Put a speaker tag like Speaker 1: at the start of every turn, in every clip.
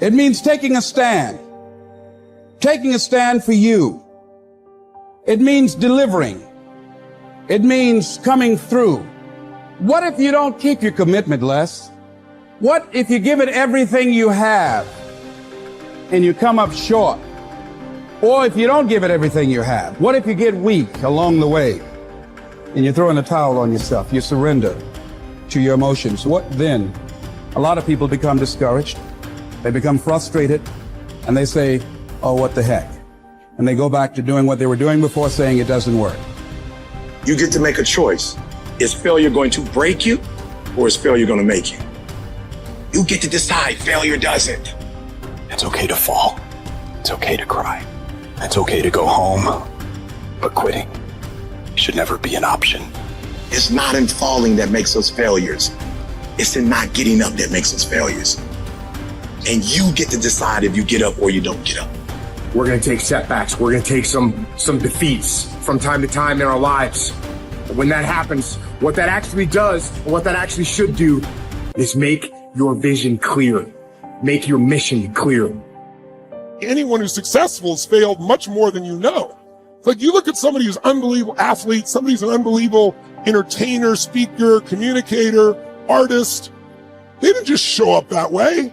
Speaker 1: It means taking a stand for you. It means delivering. It means coming through. What if you don't keep your commitment, Les? What if you give it everything you have and you come up short? Or if you don't give it everything you have, what if you get weak along the way and you throw in the towel on yourself, you surrender to your emotions? What then? A lot of people become discouraged, they become frustrated, and they say, oh, what the heck? And they go back to doing what they were doing before, saying it doesn't work.
Speaker 2: You get to make a choice. Is failure going to break you, or is failure going to make you? You get to decide. Failure doesn't.
Speaker 3: It's okay to fall. It's okay to cry. It's okay to go home. But quitting should never be an option.
Speaker 2: It's not in falling that makes us failures. It's in not getting up that makes us failures. And you get to decide if you get up or you don't get up.
Speaker 4: We're going to take setbacks. We're going to take some defeats from time to time in our lives. When that happens, what that actually does, what that actually should do, is make your vision clear. Make your mission clear.
Speaker 5: Anyone who's successful has failed much more than you know. Like, you look at somebody who's an unbelievable athlete, somebody who's an unbelievable entertainer, speaker, communicator, artist. They didn't just show up that way.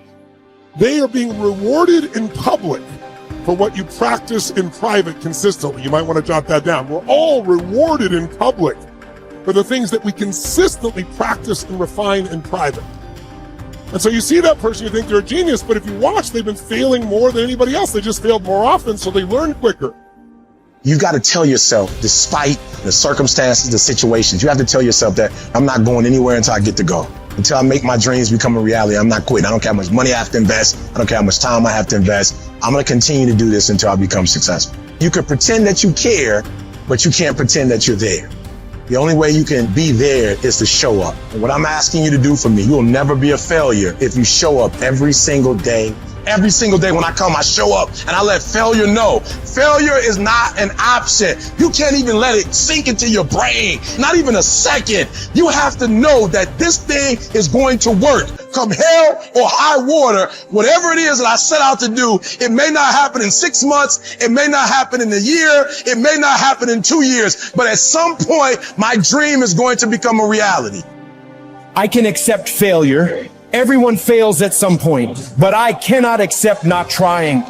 Speaker 5: They are being rewarded in public for what you practice in private consistently. You might want to jot that down. We're all rewarded in public for the things that we consistently practice and refine in private. And so you see that person, you think they're a genius, but if you watch, they've been failing more than anybody else. They just failed more often, so they learn quicker.
Speaker 2: You got to tell yourself, despite the circumstances, the situations, you have to tell yourself that I'm not going anywhere until I get to go. Until I make my dreams become a reality, I'm not quitting. I don't care how much money I have to invest. I don't care how much time I have to invest. I'm going to continue to do this until I become successful. You can pretend that you care, but you can't pretend that you're there. The only way you can be there is to show up. And what I'm asking you to do for me, you will never be a failure if you show up every single day. Every single day when I come, I show up and I let failure know. Failure is not an option. You can't even let it sink into your brain, not even a second. You have to know that this thing is going to work. Come hell or high water, whatever it is that I set out to do, it may not happen in 6 months, it may not happen in a year, it may not happen in 2 years, but at some point, my dream is going to become a reality.
Speaker 4: I can accept failure. Everyone fails at some point, but I cannot accept not trying.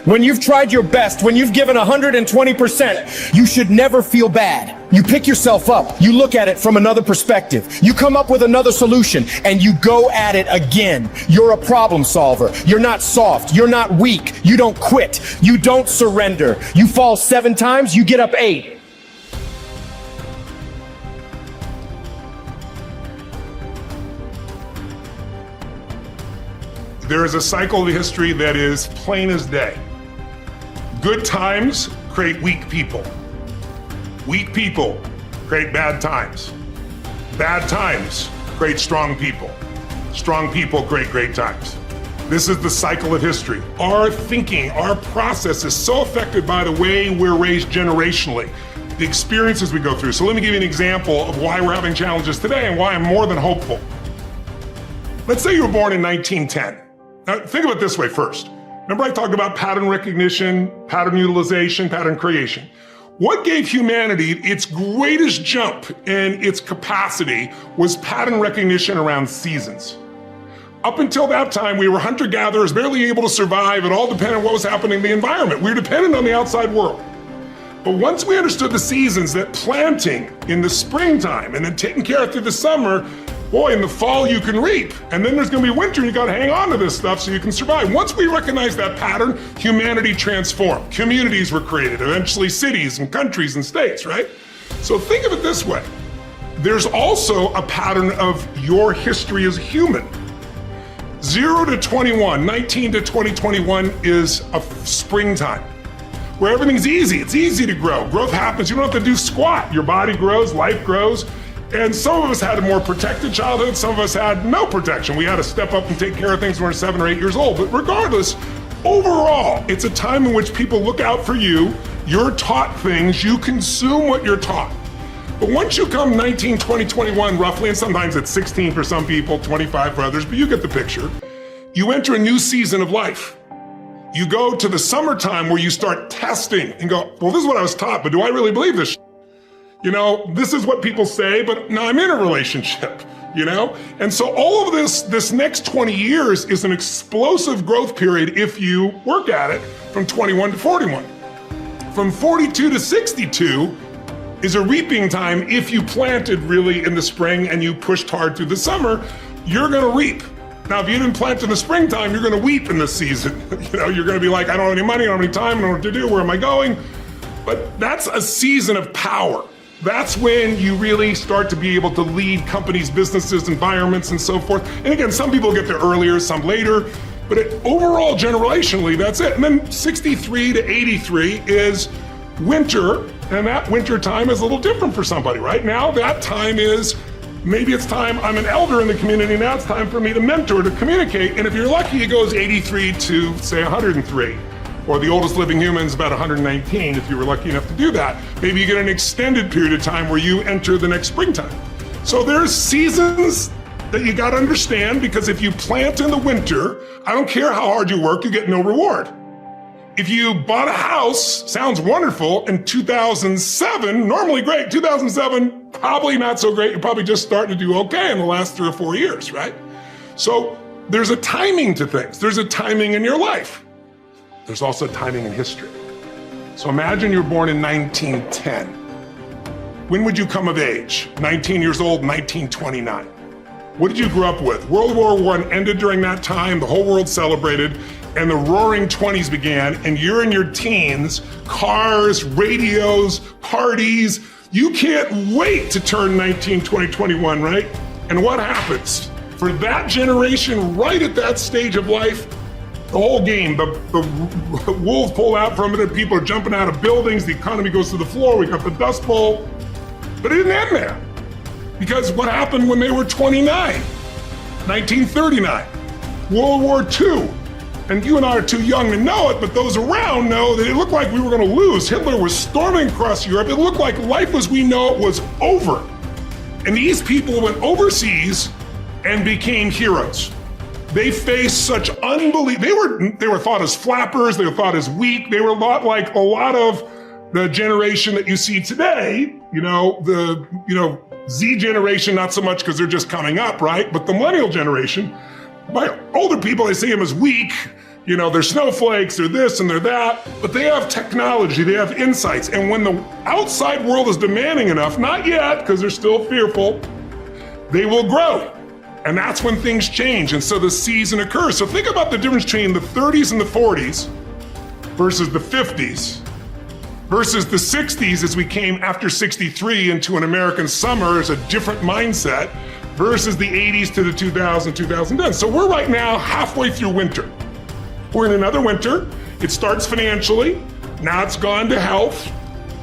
Speaker 4: When you've tried your best, when you've given 120%, you should never feel bad. You pick yourself up, you look at it from another perspective, you come up with another solution, and you go at it again. You're a problem solver. You're not soft. You're not weak. You don't quit. You don't surrender. You fall 7 times, you get up 8.
Speaker 5: There is a cycle of history that is plain as day. Good times create weak people. Weak people create bad times. Bad times create strong people. Strong people create great times. This is the cycle of history. Our thinking, our process is so affected by the way we're raised generationally, the experiences we go through. So let me give you an example of why we're having challenges today and why I'm more than hopeful. Let's say you were born in 1910. Now, think of it this way first. Remember I talked about pattern recognition, pattern utilization, pattern creation. What gave humanity its greatest jump in its capacity was pattern recognition around seasons. Up until that time, we were hunter-gatherers, barely able to survive. It all depended on what was happening in the environment. We were dependent on the outside world. But once we understood the seasons, that planting in the springtime and then taking care of through the summer, boy, in the fall you can reap, and then there's gonna be winter and you gotta hang on to this stuff so you can survive. Once we recognized that pattern, humanity transformed. Communities were created, eventually cities and countries and states, right? So think of it this way. There's also a pattern of your history as a human. 0 to 21, 19 to 2021 is a springtime where everything's easy. It's easy to grow. Growth happens, you don't have to do squat. Your body grows, life grows. And some of us had a more protected childhood, some of us had no protection. We had to step up and take care of things when we were 7 or 8 years old. But regardless, overall, it's a time in which people look out for you, you're taught things, you consume what you're taught. But once you come 19, 20, 21 roughly, and sometimes it's 16 for some people, 25 for others, but you get the picture, You enter a new season of life. You go to the summertime where you start testing and go, well, this is what I was taught, but do I really believe this? You know, this is what people say, but now I'm in a relationship, you know? And so all of this next 20 years is an explosive growth period if you work at it from 21 to 41. From 42 to 62 is a reaping time if you planted really in the spring and you pushed hard through the summer, you're gonna reap. Now, if you didn't plant in the springtime, you're gonna weep in this season. You know, you're gonna be like, I don't have any money, I don't have any time, I don't know what to do, where am I going? But that's a season of power. That's when you really start to be able to lead companies, businesses, environments, and so forth. And again, some people get there earlier, some later, but overall, generationally, that's it. And then 63 to 83 is winter, and that winter time is a little different for somebody. Right now, that time is, maybe it's time, I'm an elder in the community, now it's time for me to mentor, to communicate. And if you're lucky, it goes 83 to, say, 103. Or the oldest living human is about 119, if you were lucky enough to do that. Maybe you get an extended period of time where you enter the next springtime. So there's seasons that you gotta understand, because if you plant in the winter, I don't care how hard you work, you get no reward. If you bought a house, sounds wonderful, in 2007, normally great, 2007, probably not so great, you're probably just starting to do okay in the last 3 or 4 years, right? So there's a timing to things. There's a timing in your life. There's also timing in history. So imagine you're born in 1910. When would you come of age? 19 years old, 1929. What did you grow up with? World War I ended during that time, the whole world celebrated, and the roaring 20s began, and you're in your teens, cars, radios, parties. You can't wait to turn 19, 20, 21, right? And what happens? For that generation, right at that stage of life, the whole game, the wolves pull out from it, and people are jumping out of buildings, the economy goes to the floor, we got the Dust Bowl. But it didn't end there. Because what happened when they were 29? 1939, World War II. And you and I are too young to know it, but those around know that it looked like we were gonna lose. Hitler was storming across Europe. It looked like life as we know it was over. And these people went overseas and became heroes. They faced such unbelievable, they were thought as flappers, they were thought as weak, they were a lot like a lot of the generation that you see today, the Z generation, not so much because they're just coming up, right? But the millennial generation, by older people, I see them as weak, they're snowflakes, they're this and they're that, but they have technology, they have insights. And when the outside world is demanding enough, not yet, because they're still fearful, they will grow. And that's when things change. And so the season occurs. So think about the difference between the 30s and the 40s versus the 50s versus the 60s as we came after 63 into an American summer as a different mindset versus the 80s to the 2000s, 2010. So we're right now halfway through winter. We're in another winter. It starts financially. Now it's gone to health,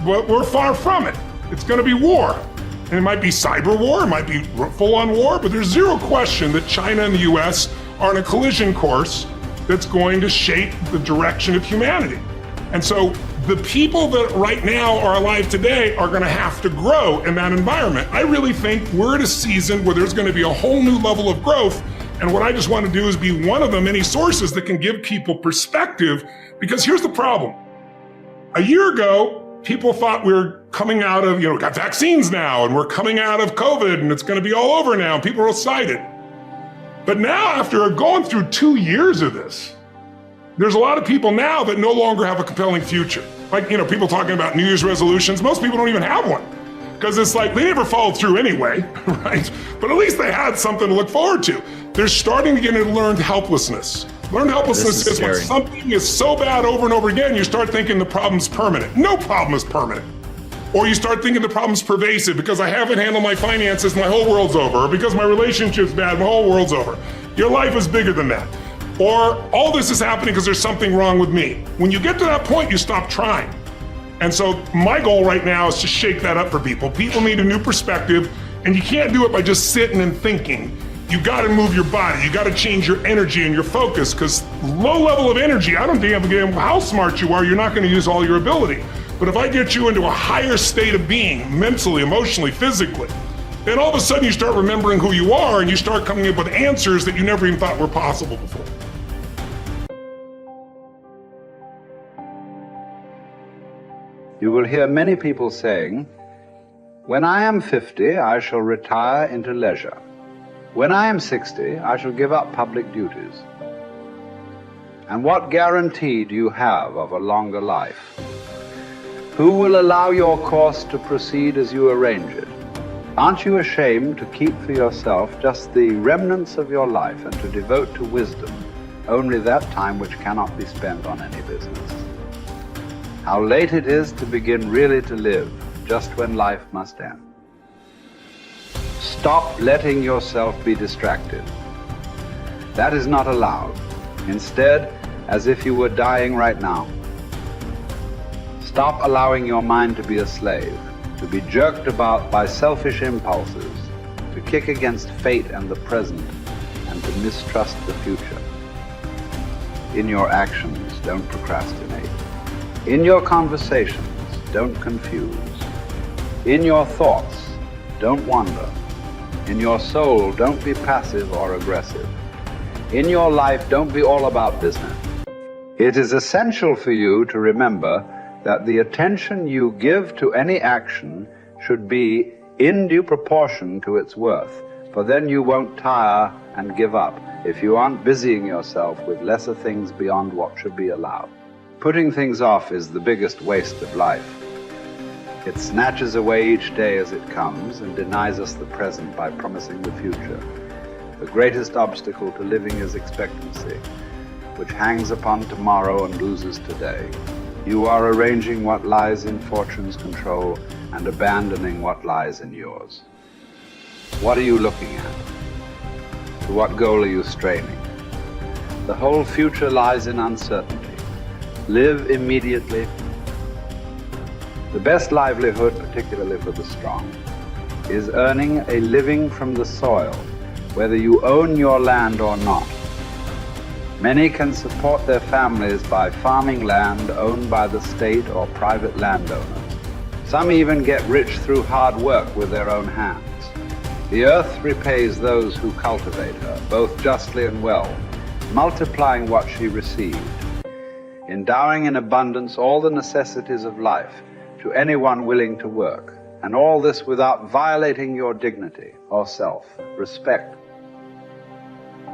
Speaker 5: but we're far from it. It's going to be war. And it might be cyber war, it might be full-on war, but there's zero question that China and the US are on a collision course that's going to shape the direction of humanity. And so the people that right now are alive today are gonna have to grow in that environment. I really think we're at a season where there's gonna be a whole new level of growth. And what I just want to do is be one of the many sources that can give people perspective, because here's the problem. A year ago, people thought we were coming out of, we got vaccines now, and we're coming out of COVID, and it's going to be all over now, and people are excited. But now, after going through 2 years of this, there's a lot of people now that no longer have a compelling future. Like, people talking about New Year's resolutions, most people don't even have one. Because it's like, they never followed through anyway, right? But at least they had something to look forward to. They're starting to get into learned helplessness. Learned helplessness is when something is so bad over and over again, you start thinking the problem's permanent. No problem is permanent. Or you start thinking the problem's pervasive because I haven't handled my finances, my whole world's over. Or because my relationship's bad, my whole world's over. Your life is bigger than that. Or all this is happening because there's something wrong with me. When you get to that point, you stop trying. And so my goal right now is to shake that up for people. People need a new perspective, and you can't do it by just sitting and thinking. You gotta move your body, you gotta change your energy and your focus, because low level of energy, I don't give a damn how smart you are, you're not gonna use all your ability. But if I get you into a higher state of being, mentally, emotionally, physically, then all of a sudden you start remembering who you are and you start coming up with answers that you never even thought were possible before.
Speaker 6: You will hear many people saying, "When I am 50, I shall retire into leisure. When I am 60, I shall give up public duties." And what guarantee do you have of a longer life? Who will allow your course to proceed as you arrange it? Aren't you ashamed to keep for yourself just the remnants of your life and to devote to wisdom only that time which cannot be spent on any business? How late it is to begin really to live, just when life must end. Stop letting yourself be distracted. That is not allowed. Instead, as if you were dying right now. Stop allowing your mind to be a slave, to be jerked about by selfish impulses, to kick against fate and the present, and to mistrust the future. In your actions, don't procrastinate. In your conversations, don't confuse. In your thoughts, don't wander. In your soul, don't be passive or aggressive. In your life, don't be all about business. It is essential for you to remember that the attention you give to any action should be in due proportion to its worth, for then you won't tire and give up if you aren't busying yourself with lesser things beyond what should be allowed. Putting things off is the biggest waste of life. It snatches away each day as it comes and denies us the present by promising the future. The greatest obstacle to living is expectancy, which hangs upon tomorrow and loses today. You are arranging what lies in fortune's control and abandoning what lies in yours. What are you looking at? To what goal are you straining? The whole future lies in uncertainty. Live immediately. The best livelihood, particularly for the strong, is earning a living from the soil, whether you own your land or not. Many can support their families by farming land owned by the state or private landowners. Some even get rich through hard work with their own hands. The earth repays those who cultivate her, both justly and well, multiplying what she received, endowing in abundance all the necessities of life to anyone willing to work, and all this without violating your dignity or self-respect.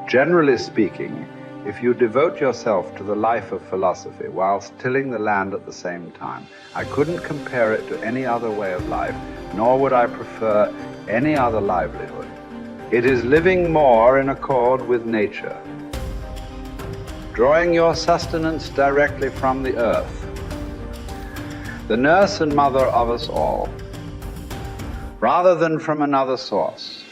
Speaker 6: Generally speaking, if you devote yourself to the life of philosophy whilst tilling the land at the same time, I couldn't compare it to any other way of life, nor would I prefer any other livelihood. It is living more in accord with nature, drawing your sustenance directly from the earth, the nurse and mother of us all, rather than from another source.